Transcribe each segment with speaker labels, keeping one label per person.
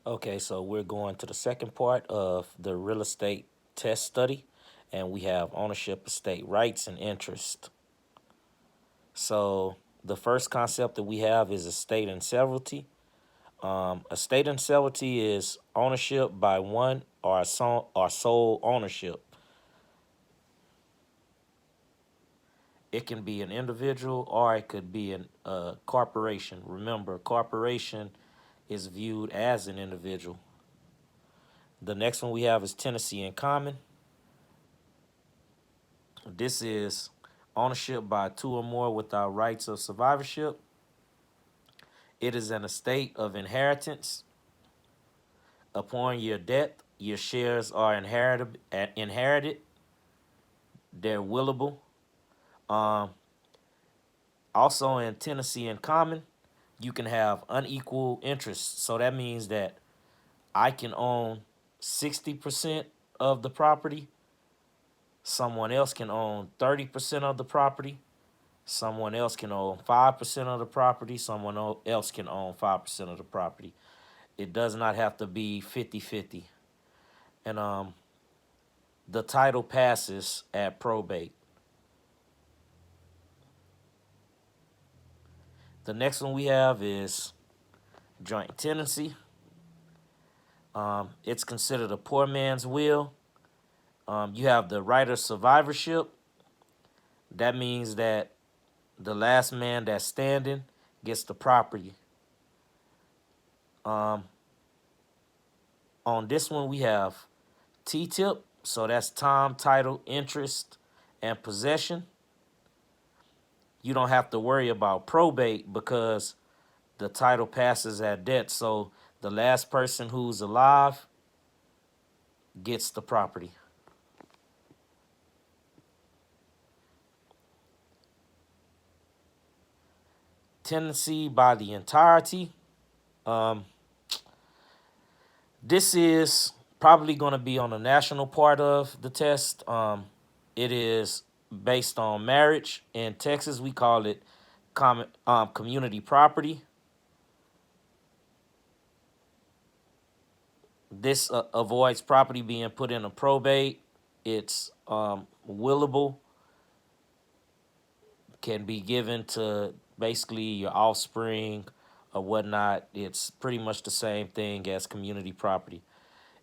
Speaker 1: Okay, so we're going to the second part of the real estate test study, and we have ownership, estate rights, and interest. So the first concept that we have is estate and severalty. Estate and severalty is ownership by one or sole ownership. It can be an individual or it could be a corporation. Remember, a corporation is viewed as an individual. The next one we have is tenancy in common. This is ownership by two or more without rights of survivorship. It is an estate of inheritance. Upon your death, your shares are inherited. They're willable. Um, Also, in tenancy in common, you can have unequal interests. So that means that I can own 60% of the property. Someone else can own 30% of the property. Someone else can own 5% of the property. Someone else can own 5% of the property. It does not have to be 50-50. And the title passes at probate. The next one we have is joint tenancy. It's considered a poor man's will. You have the right of survivorship. That means that the last man that's standing gets the property. Um, on this one, we have T-tip. So that's time, title, interest, and possession. You don't have to worry about probate because the title passes at death. So the last person who's alive gets the property. Tenancy by the entirety. Um, this is probably going to be on the national part of the test. It is based on marriage. In Texas, we call it community property. This avoids property being put in a probate. It's willable, can be given to basically your offspring or whatnot. It's pretty much the same thing as community property.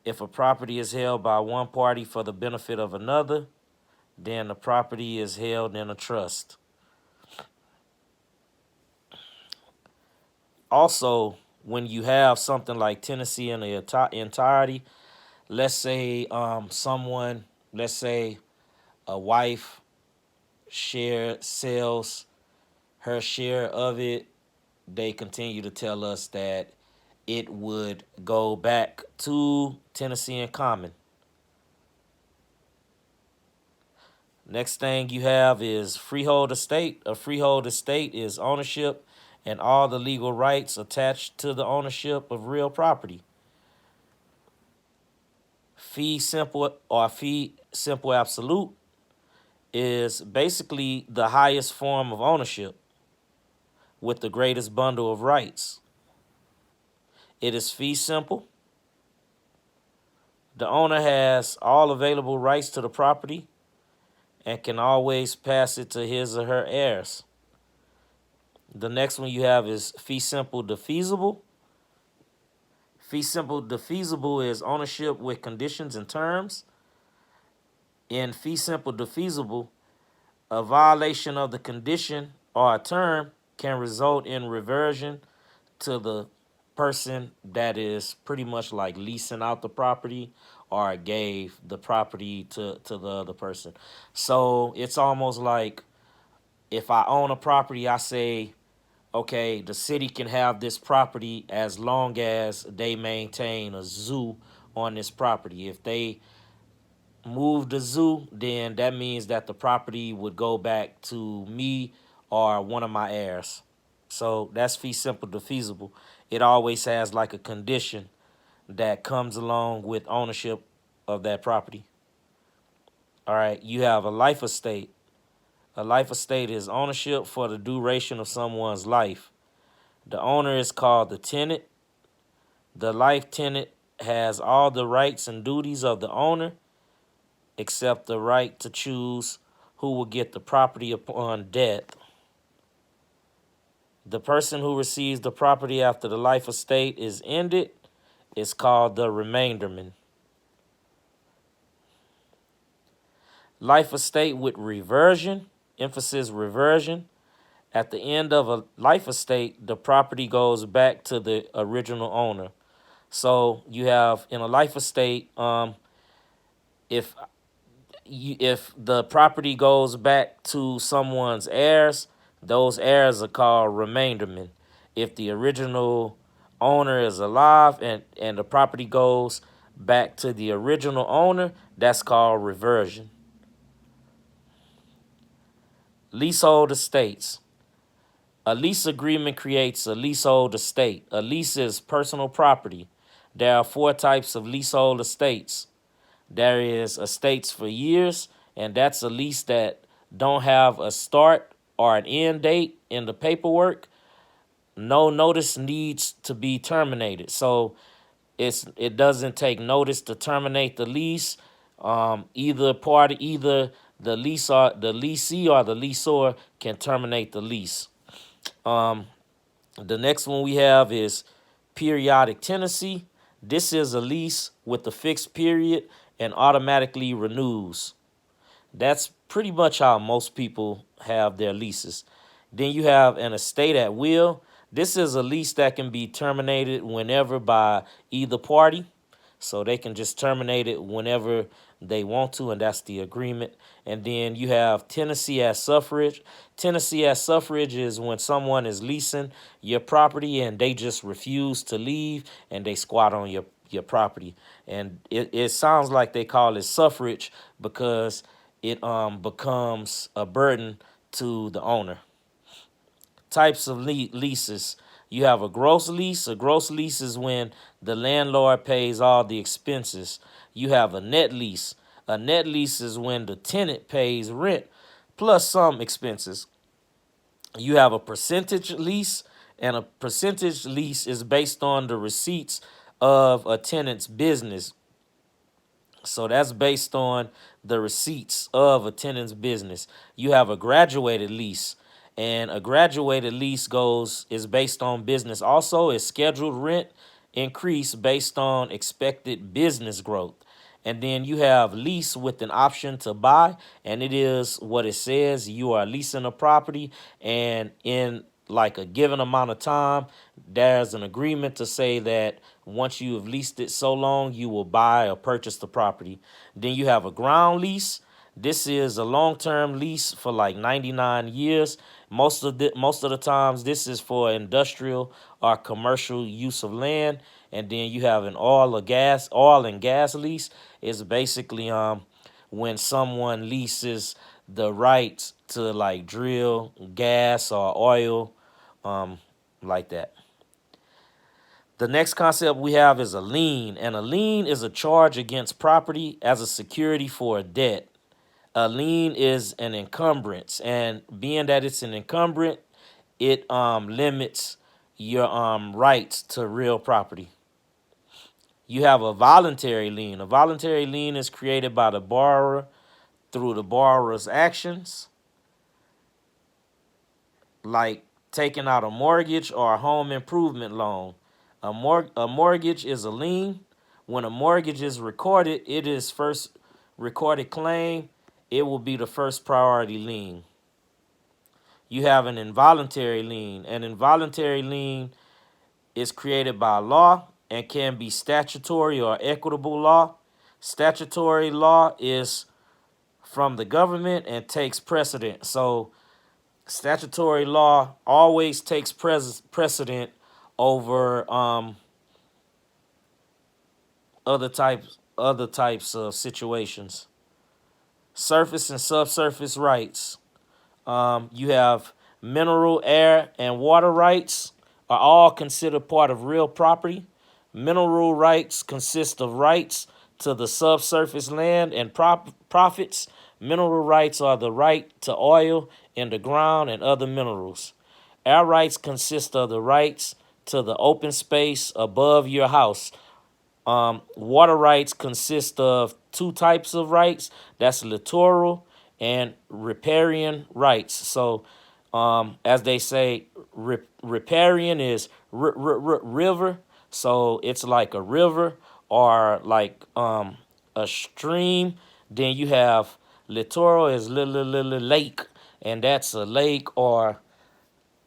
Speaker 1: If a property is held by one party for the benefit of another, then the property is held in a trust. Also, when you have something like tenancy in the entirety, let's say let's say a wife sells her share of it, they continue to tell us that it would go back to tenancy in common. Next thing you have is freehold estate. A freehold estate is ownership and all the legal rights attached to the ownership of real property. Fee simple or fee simple absolute is basically the highest form of ownership with the greatest bundle of rights. It is fee simple. The owner has all available rights to the property and can always pass it to his or her heirs. The next one you have is fee simple defeasible. Fee simple defeasible is ownership with conditions and terms. In fee simple defeasible, a violation of the condition or a term can result in reversion to the person that is pretty much like leasing out the property or gave the property to the other person. So it's almost like if I own a property, I say, okay, the city can have this property as long as they maintain a zoo on this property. If they move the zoo, then that means that the property would go back to me or one of my heirs. So that's fee simple defeasible. It always has like a condition that comes along with ownership of that property. All right, you have a life estate. A life estate is ownership for the duration of someone's life. The owner is called the tenant. The life tenant has all the rights and duties of the owner, except the right to choose who will get the property upon death. The person who receives the property after the life estate is ended is called the remainderman. Life estate with reversion, emphasis reversion. At the end of a life estate, the property goes back to the original owner. So you have in a life estate, if if the property goes back to someone's heirs, those heirs are called remaindermen. If the original owner is alive and the property goes back to the original owner, that's called reversion. Leasehold estates. A lease agreement creates a leasehold estate. A lease is personal property. There are 4 types of leasehold estates. There is estates for years, and that's a lease that don't have a start or an end date in the paperwork. No notice needs to be terminated. So it doesn't take notice to terminate the lease. Either the lease or the leasee or the leaseor can terminate the lease. The next one we have is periodic tenancy. This is a lease with a fixed period and automatically renews. That's pretty much how most people have their leases. Then you have an estate at will. This is a lease that can be terminated whenever by either party. So they can just terminate it whenever they want to, and that's the agreement. And then you have tenancy as suffrage. Tenancy as suffrage is when someone is leasing your property and they just refuse to leave and they squat on your property. And it sounds like they call it suffrage because it becomes a burden to the owner. Types of leases. You have a gross lease. A gross lease is when the landlord pays all the expenses. You have a net lease. A net lease is when the tenant pays rent plus some expenses. You have a percentage lease, and a percentage lease is based on the receipts of a tenant's business. So that's based on the receipts of a tenant's business. You have a graduated lease. And a graduated lease is based on business. Also, is scheduled rent increase based on expected business growth. And then you have lease with an option to buy, and it is what it says. You are leasing a property, and in like a given amount of time, there's an agreement to say that once you have leased it so long, you will buy or purchase the property. Then you have a ground lease. This is a long-term lease for like 99 years. Most of the times, this is for industrial or commercial use of land. And then you have an oil and gas lease. It's basically when someone leases the rights to like drill gas or oil, like that. The next concept we have is a lien, and a lien is a charge against property as a security for a debt. A lien is an encumbrance, and being that it's an encumbrance, it limits your rights to real property. You have a voluntary lien. A voluntary lien is created by the borrower through the borrower's actions, like taking out a mortgage or a home improvement loan. A mortgage is a lien. When a mortgage is recorded, it is first recorded claim. It will be the first priority lien. You have an involuntary lien. An involuntary lien is created by law and can be statutory or equitable law. Statutory law is from the government and takes precedent. So statutory law always takes precedent over other types of situations. Surface and subsurface rights. You have mineral, air, and water rights are all considered part of real property. Mineral rights consist of rights to the subsurface land and profits. Mineral rights are the right to oil in the ground and other minerals. Air rights consist of the rights to the open space above your house. Water rights consist of two types of rights. That's littoral and riparian rights. So, as they say, riparian is river. So it's like a river or like a stream. Then you have littoral is lake, and that's a lake or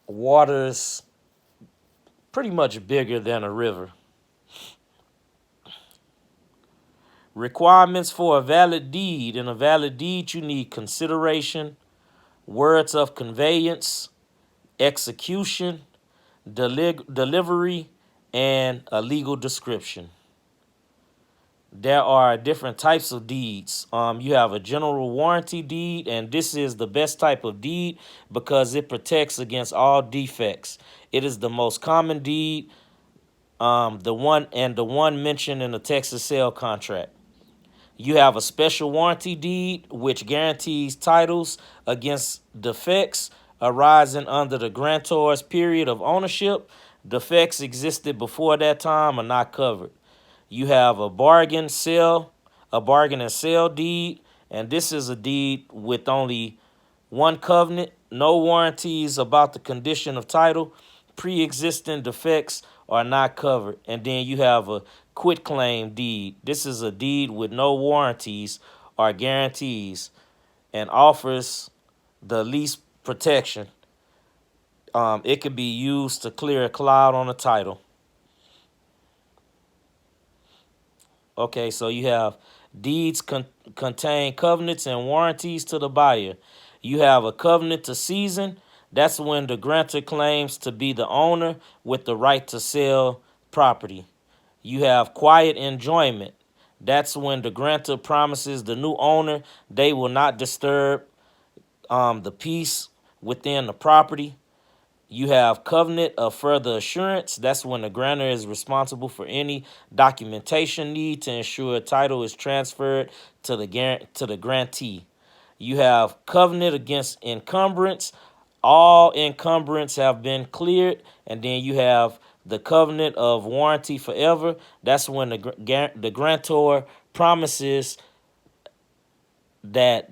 Speaker 1: waters pretty much bigger than a river. Requirements for a valid deed. In a valid deed, you need consideration, words of conveyance, execution, delivery, and a legal description. There are different types of deeds. You have a general warranty deed, and this is the best type of deed because it protects against all defects. It is the most common deed, the one mentioned in the Texas sale contract. You have a special warranty deed, which guarantees titles against defects arising under the grantor's period of ownership. Defects existed before that time are not covered. You have a bargain and sale deed, and this is a deed with only one covenant, no warranties about the condition of title, pre-existing defects are not covered. And then you have a quitclaim deed. This is a deed with no warranties or guarantees and offers the least protection. It could be used to clear a cloud on a title. Okay, so you have deeds contain covenants and warranties to the buyer. You have a covenant to season. That's when the grantor claims to be the owner with the right to sell property. You have quiet enjoyment. That's when the grantor promises the new owner they will not disturb the peace within the property. You have covenant of further assurance. That's when the grantor is responsible for any documentation need to ensure title is transferred to the grantee. You have covenant against encumbrance. All encumbrance have been cleared, and then you have the covenant of warranty forever. That's when the grantor promises that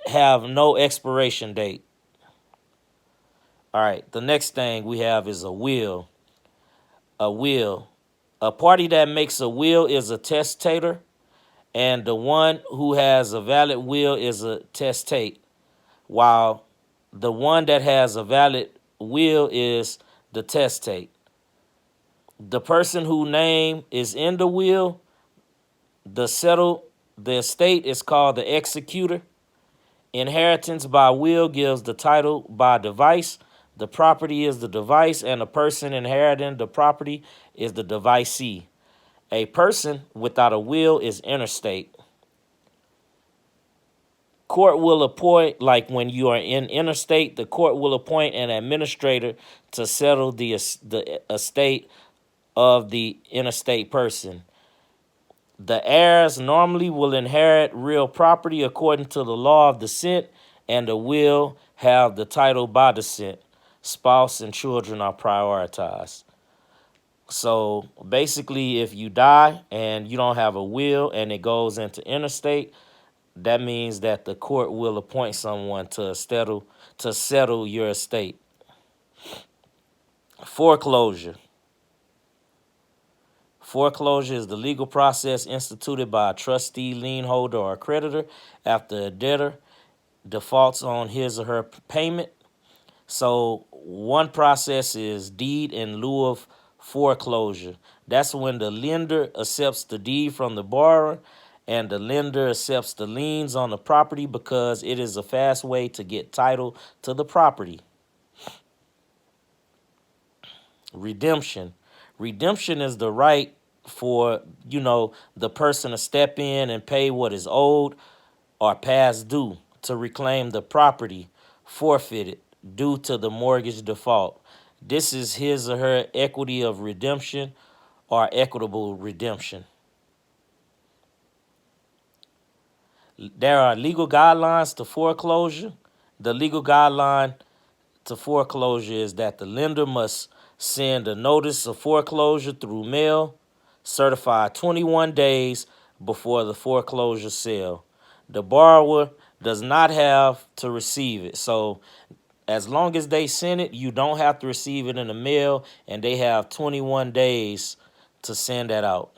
Speaker 1: have no expiration date. All right, the next thing we have is a will. A will. A party that makes a will is a testator, and the one who has a valid will is a testate, while the one that has a valid will is the testate. The person whose name is in the will, the estate is called the executor. Inheritance by will gives the title by device. The property is the device, and the person inheriting the property is the devicee. A person without a will is interstate. Court will appoint, like when you are in interstate, the court will appoint an administrator to settle the estate of the interstate person. The heirs normally will inherit real property according to the law of descent, and the will have the title by descent. Spouse and children are prioritized. So basically, if you die and you don't have a will and it goes into interstate, that means that the court will appoint someone to settle your estate. Foreclosure. Foreclosure is the legal process instituted by a trustee, lien holder, or creditor after a debtor defaults on his or her payment. So one process is deed in lieu of foreclosure. That's when the lender accepts the deed from the borrower and the lender accepts the liens on the property because it is a fast way to get title to the property. Redemption. Redemption is the right for, the person to step in and pay what is owed or past due to reclaim the property forfeited due to the mortgage default. This is his or her equity of redemption or equitable redemption. There are legal guidelines to foreclosure. The legal guideline to foreclosure is that the lender must Send a notice of foreclosure through mail, certified 21 days before the foreclosure sale. The borrower does not have to receive it. So as long as they send it, you don't have to receive it in the mail, and they have 21 days to send that out.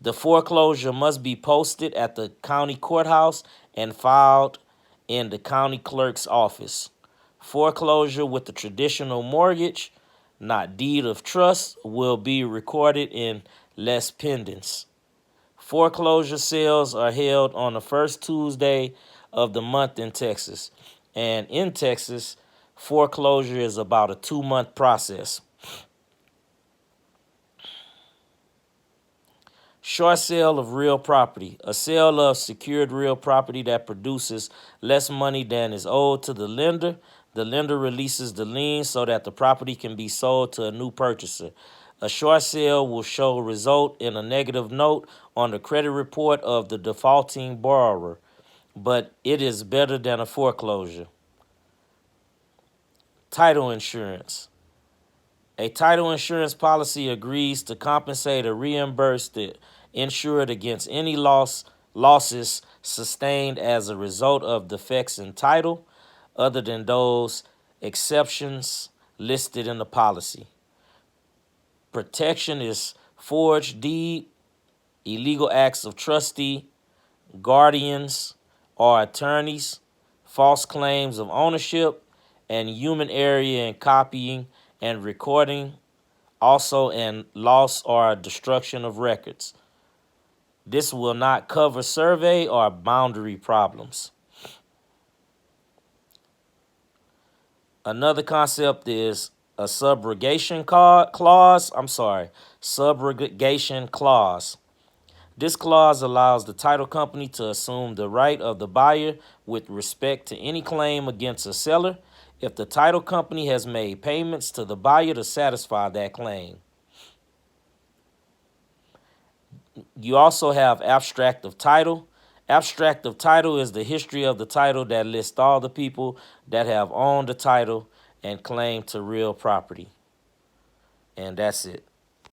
Speaker 1: The foreclosure must be posted at the county courthouse and filed in the county clerk's office. Foreclosure with the traditional mortgage, not deed of trust, will be recorded in les pendants. Foreclosure sales are held on the first Tuesday of the month in Texas. And in Texas, foreclosure is about a 2-month process. Short sale of real property. A sale of secured real property that produces less money than is owed to the lender. The lender releases the lien so that the property can be sold to a new purchaser. A short sale will result in a negative note on the credit report of the defaulting borrower, but it is better than a foreclosure. Title insurance. A title insurance policy agrees to compensate or reimburse the insured against any losses sustained as a result of defects in title, other than those exceptions listed in the policy. Protection is forged deed, illegal acts of trustee, guardians or attorneys, false claims of ownership, and human error in copying and recording, also and loss or destruction of records. This will not cover survey or boundary problems. Another concept is a subrogation clause. Subrogation clause. This clause allows the title company to assume the right of the buyer with respect to any claim against a seller if the title company has made payments to the buyer to satisfy that claim. You also have abstract of title. Abstract of title is the history of the title that lists all the people that have owned the title and claim to real property. And that's it.